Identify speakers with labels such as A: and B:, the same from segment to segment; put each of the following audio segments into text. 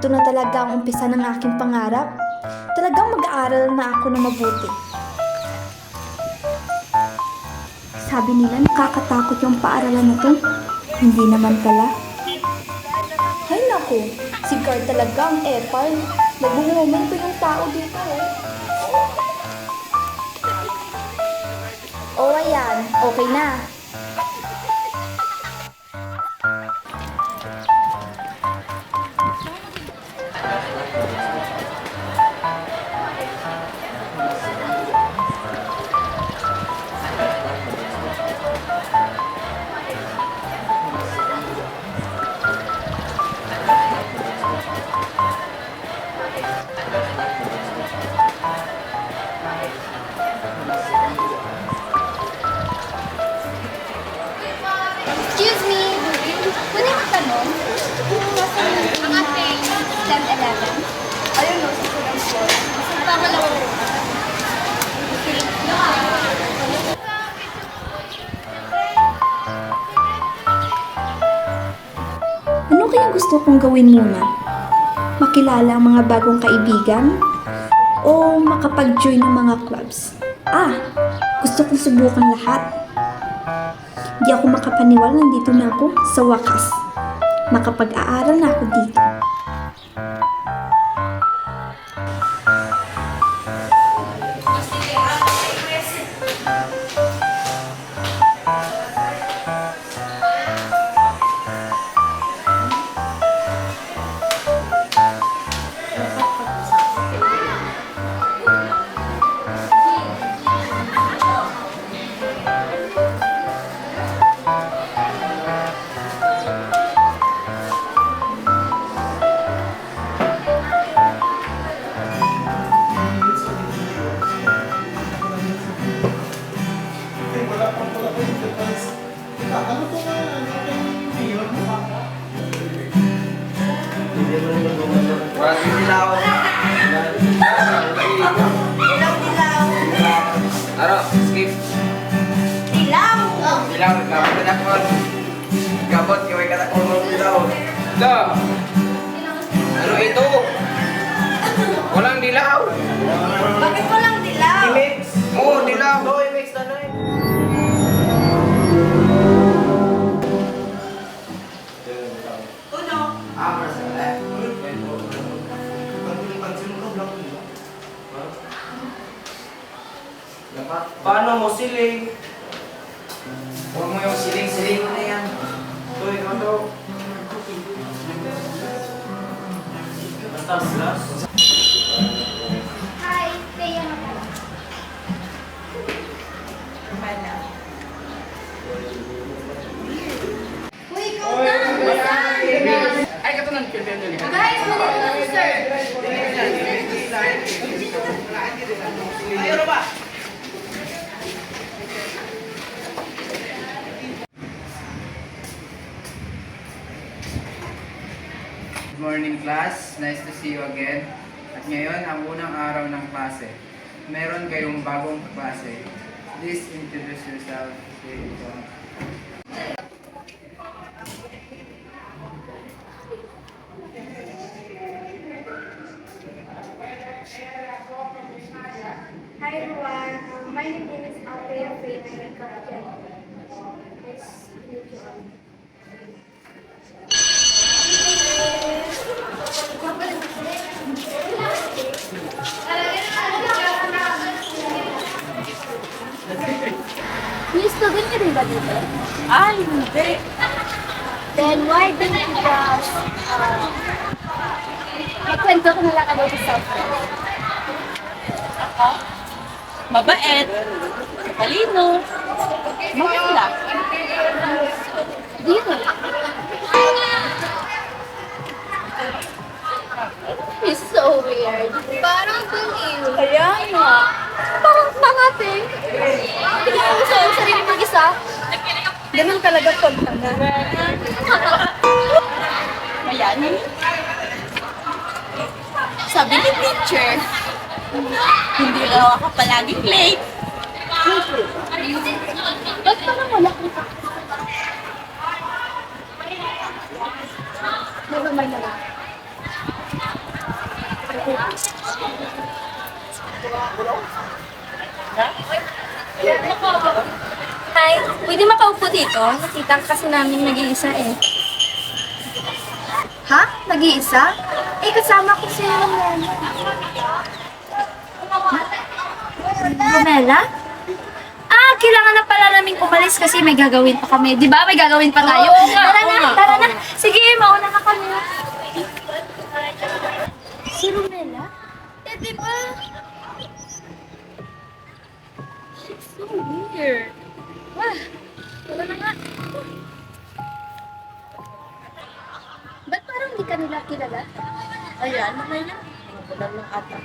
A: ito na talaga ang umpisa ng aking pangarap. Talagang mag-aaral na ako na mabuti. Sabi nila nakakatakot yung paaralan na to. Hindi naman pala. Hay naku, si Carl talaga ang epal. Nag-momento yung tao dito Oh, ayan. Okay na.
B: Excuse me. Pwede mo tanong? Ang ating 10-11. Ayun no, sa second floor. Tama lang ako.
A: Ano kaya gusto kong gawin muna? Makilala ang mga bagong kaibigan? O makapag-join ng mga clubs? Gusto kong subukan lahat. Di ako makapaniwala, nandito na ako sa wakas. Makapag-aaral na ako dito.
C: Aro, skip.
B: Dilaw!
C: Bilang, kapag na ko. Gabot, kaway ka na ko ng bilaw. Da! Ano ito? Walang dilaw.
B: Bakit walang dilaw?
C: I-mix. Oo, dilaw. Oo, i-mix na na
B: Uno.
C: Paano mo siling? Huwag mo yung siling-siling na yan. Ito, ikaw to. Basta slas.
B: Hi, Thea na pala. Uy, ikaw na!
C: Ay, katunan.
B: Guys, mali na si sir.
C: Ayaw ba? Good morning class, nice to see you again. At ngayon, ang unang araw ng klase. Meron kayong bagong klase. Please introduce yourself.
B: Hi everyone, my name is Althea Faith and I'm Kapatid. Nice to meet you all. May student ka rin ba dito?
D: Ay, hindi.
B: Then why didn't you just, ikwento ko na lang about yourself.
D: Ako, mabait, talino, maganda.
B: Dito. It's so weird. Parang baliw.
D: Kaya nga.
B: Parang pangating. Hindi mo gusto yung sarili mag-isa.
D: Ganun talaga pag mayanin. Sabi ni teacher, hindi raw ako palaging late.
B: Ba't parang wala kita? Never mind na lang. no? Nakita kasi namin nag-iisa eh.
A: Ha? Nag-iisa? Eh, kasama ko si Romela.
B: Romela? Ah, kailangan na pala namin umalis kasi may gagawin pa kami. Di ba? May gagawin pa tayo. Tara na. Sige, mauna na kami. Si Romela? Eh, di ba? She's so weird. Wah, wala na nga. Ba't parang di ka nila kilala?
D: Ayan, ano na? Wala lang ata.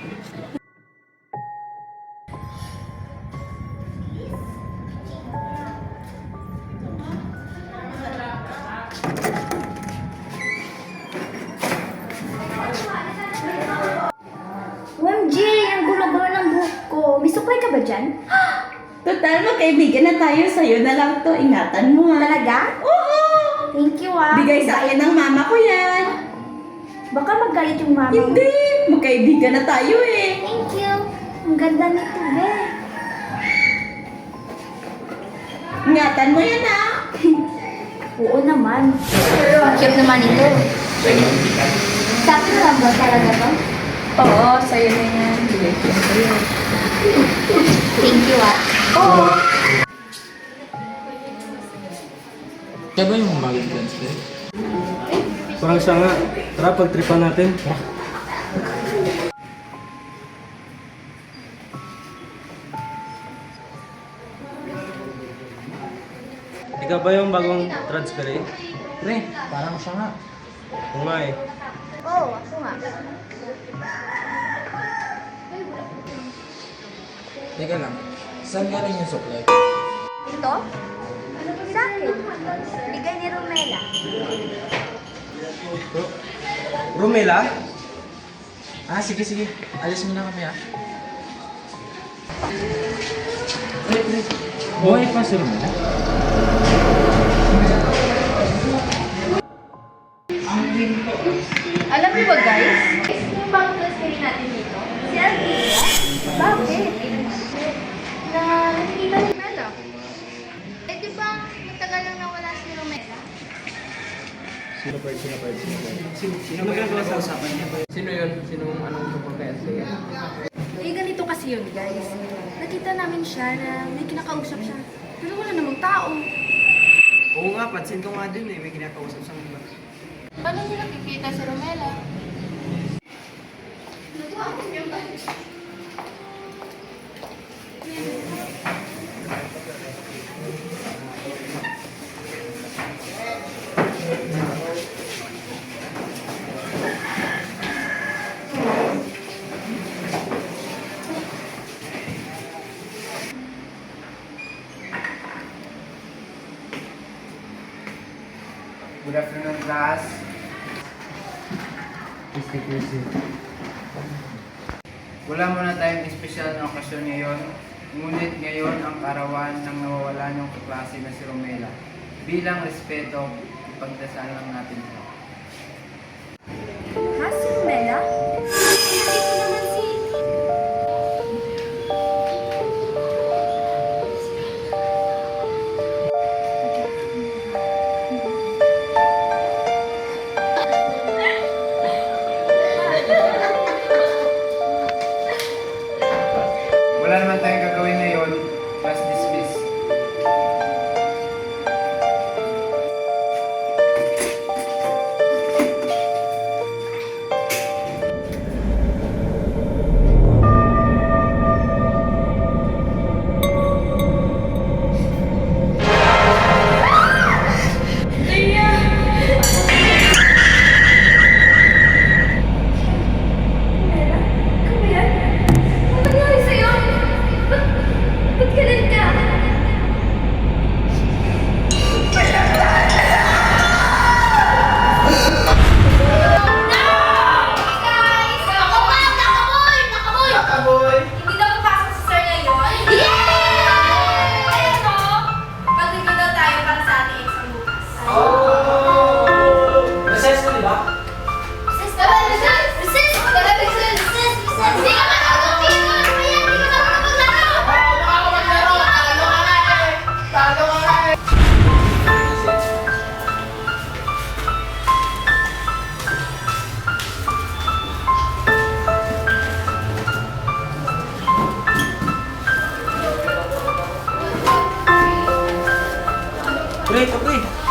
A: OMG, ang gulo-gulo ng buhok ko. May suklay ka ba dyan?
E: Total, magkaibigan na tayo. Sa'yo na lang to. Ingatan mo ha.
A: Talaga?
E: Oo!
A: Thank you ah.
E: Bigay sa akin ng mama ko yan.
A: Baka magalit yung mama mo.
E: Hindi! Magkaibigan na tayo eh.
A: Thank you. Ang ganda nito, be.
E: Ingatan mo yan ha.
A: Oo naman. Ang cute naman ito. Sa akin lang ba talaga to?
B: Oo, sa'yo na yan.
A: Thank you ah. Oo.
F: Kaya ba yung bagong transfer?
G: Parang siya nga. Tara, pagtripan natin. Ikaw ba yung bagong transfer eh?
F: Pre, parang siya nga.
G: Oo nga eh.
A: Oo, ako nga.
F: Teka lang, saan galing yung supply?
A: Ito? Sa akin. Bigay ni Romela.
G: Romela?
F: Ah, sige. Alis muna kami ah. Buhay pa si Romela?
B: Alam niyo ba guys? Yung bagong classmate natin dito, si Alvia. Bakit? Na nakikita ni Mela. Eh di ba matagal nang nawala si Romela?
G: Sino ginagawa sa usapan niya?
C: Sino yun? Sinong anong tungkol kay Althea?
B: Eh ganito kasi yun guys. Nakita namin siya na may kinakausap siya. Pero wala namang tao.
C: Oo nga, pansin ko nga din eh. May kinakausap sa iba.
B: Paano niyo nakikita si Romela?
C: Good afternoon, class. Wala muna tayong espesyal na okasyon ngayon, ngunit ngayon ang karawan ng nawawala niyong kaklase na si Romela. Bilang respeto, ipagdasal lang natin ito.
A: Ha, si Romela? Ito naman si...
C: Wala naman tayong gagawin ngayon, class dismiss.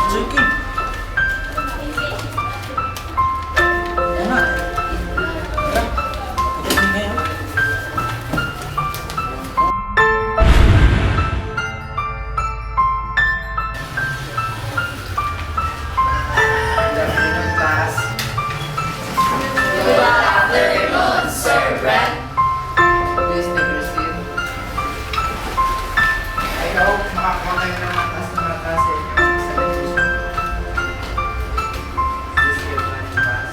F: Suki! Ano? Tara, pagdating ngayon.
C: Good afternoon, class. Please take your seat. I hope makakuha kayo ng mga taas na mga taas sa inyong examination. Please give my class.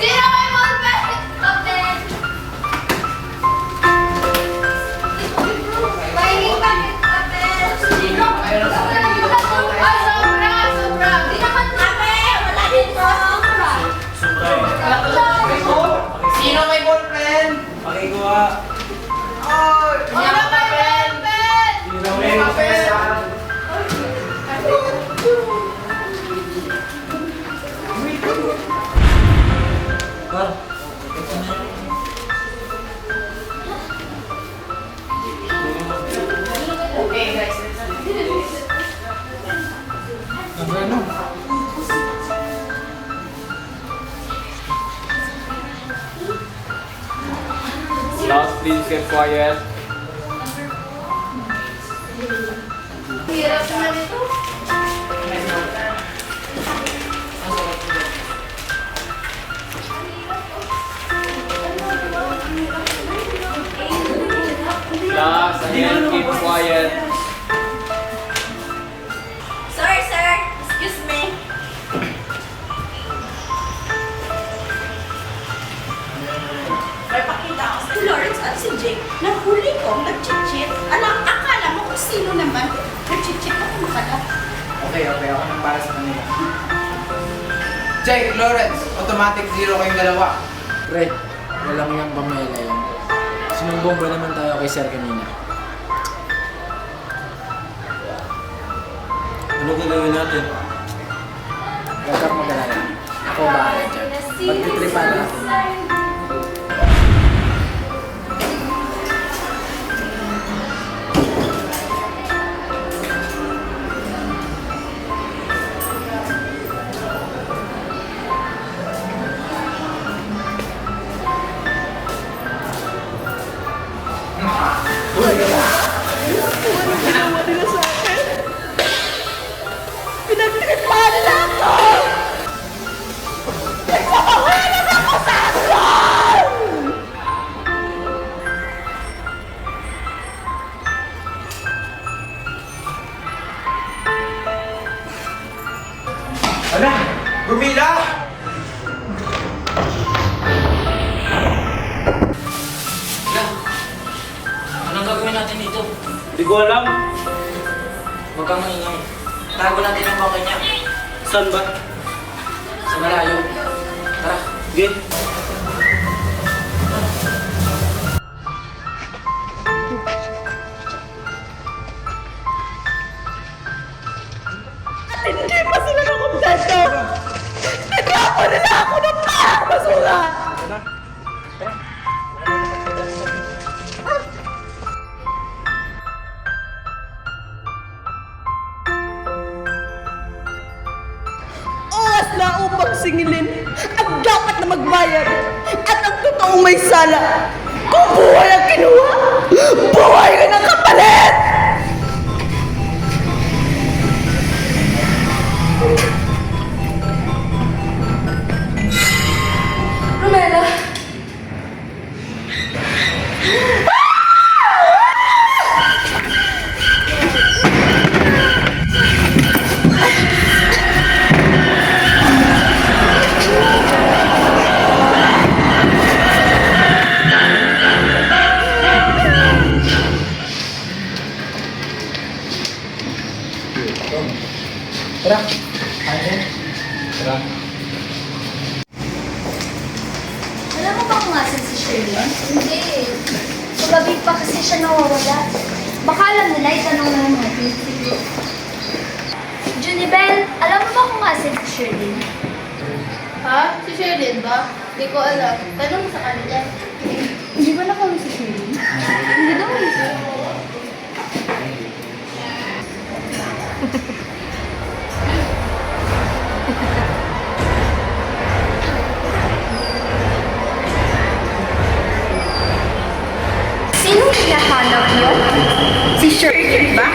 B: Sino may ballpen? Kapten! Mahilig ka, kapten! Sino? Ay, sobra! Sobra! Di naman kami! Wala dito! Sobra!
C: Sino may ballpen?
F: Pakikuha!
B: Sino may ballpen?
C: May papel!
F: Par, ito na yun. Ano?
H: Class, please get quiet.
B: Hirap naman ito.
H: Class, again, keep quiet.
D: Sir, excuse me. May pakita ako si Lawrence at si Jake. Nahuli ko, nag-cheat. Alam, akala mo kung sino naman. Nag-cheat ako pala.
C: Okay, ako nang para sa kanila. Jake, Lawrence, automatic 0 kayong dalawa.
F: Pre, walang yung pamela yun. Sinumbong ba naman tayo kay Sir kanina? Ano gagawin natin? Huwag kang mag-alala. Ako bahala dyan. Pagtitripan natin.
D: Pinagtripan nila ako!
C: Ala! Gumila!
F: Anong gagawin natin dito?
G: Hindi ko alam.
F: Huwag kang maingay. Tago natin ang bangkay niya.
G: Saan ba?
F: Sa malayo. Tara.
G: Sige.
D: Hindi pa sila nakontento! Nagawa nila ako ng parang basura! Oras na upang singilin ang dapat na magbayad at ang totoong may sala. Kung buhay ang kinuha, buhay ka ng kapalit!
B: Romela!
F: Tara. Ayan. Tara.
B: Alam mo ba kung asan si Shirley? Hindi. Sa gabi pa kasi siya nawawala. Baka alam nila, itanong na natin. Junibel, alam mo ba kung asan si Shirley? Ha? Si Sherilyn ba? Hindi ko alam. Tanong mo sa kanila. Hindi ba nakawin si Sherilyn? Hindi daw eh.
A: Sino hinahanap niyo? Si Shirley ba?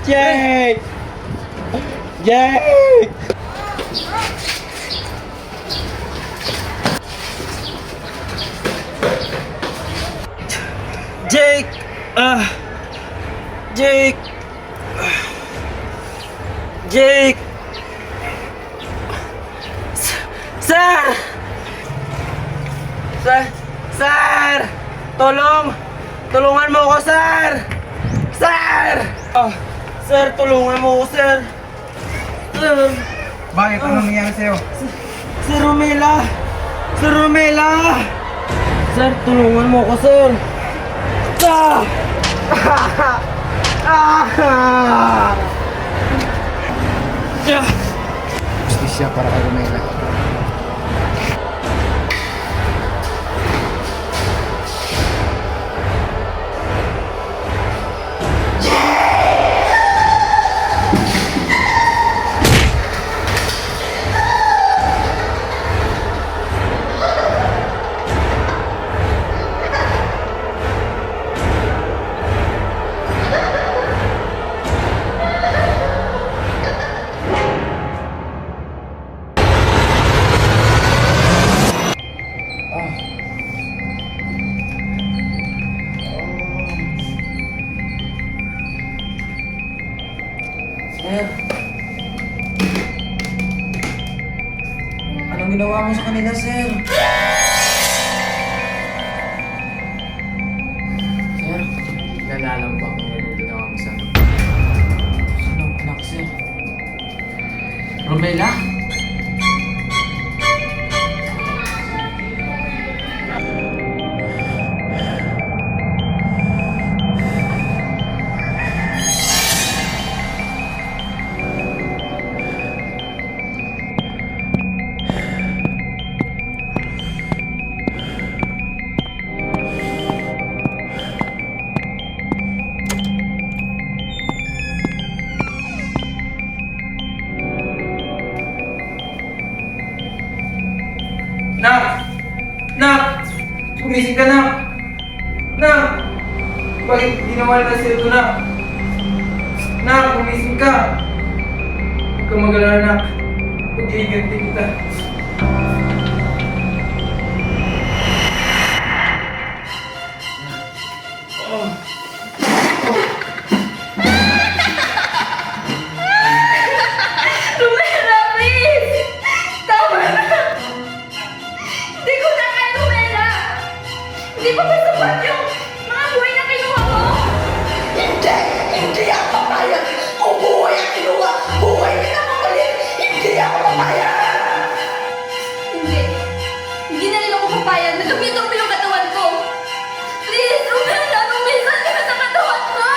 G: Jake! Jake! Jake! Jake! Jake! Sir! Sir! Tulong! Tulungan mo ako, sir! Sir! Sir, tulungan mo ako, sir! Sir!
C: Bakit? Anong nangyari sa'yo?
G: Sir Romela! Sir Romela! Sir, tulungan mo ako, sir! Ah! Ah!
C: Justisya para kay Romela.
F: Sir. Anong ginawa mo sa kanila, sir? Sir?
C: Nalala mo ba kung ano ginawa mo sa akin?
F: Sino ang anak, sir? Romela?
C: Nak! Nak! Gumising ka, Nak! Nak! Bakit di nawala na sila ito, Nak? Nak! Gumising ka! Huwag kang mag-alala, Nak. Pag-iiganti kita.
B: Romela, please! Tama na! Hindi ko na kaya, Romela! Hindi pa ba sapat yung mga buhay na kinuha mo?
D: Hindi! Hindi ako papayag! Kung buhay ang kinuha, buhay din ang mamalit! Hindi ako papayag!
B: Hindi. Hindi na rin ako papayag. Nagamitan mo yung katawan ko. Please, Romela, lumisan ka na sa katawan ko!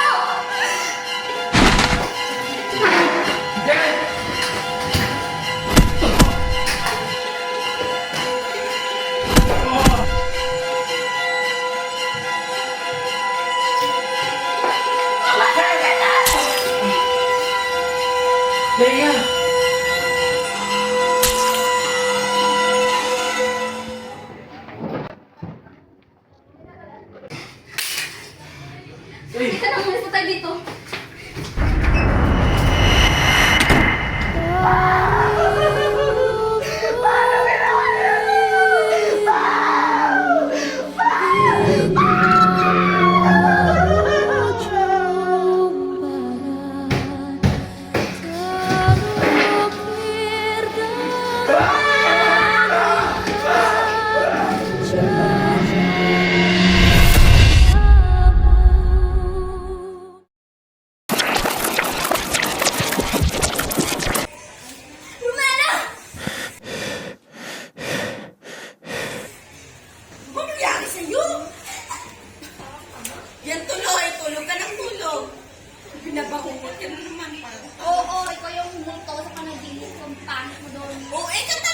F: Leia!
B: Ika na, umalis na tayo dito. Romela!
D: Ano nangyari sa'yo? Yan tuloy, tulog ka ng tulog. Pinabahungot ka na naman.
B: Oo, ikaw yung humunto sa panaginip kong pangit mo doon.
D: Oo, eh, kata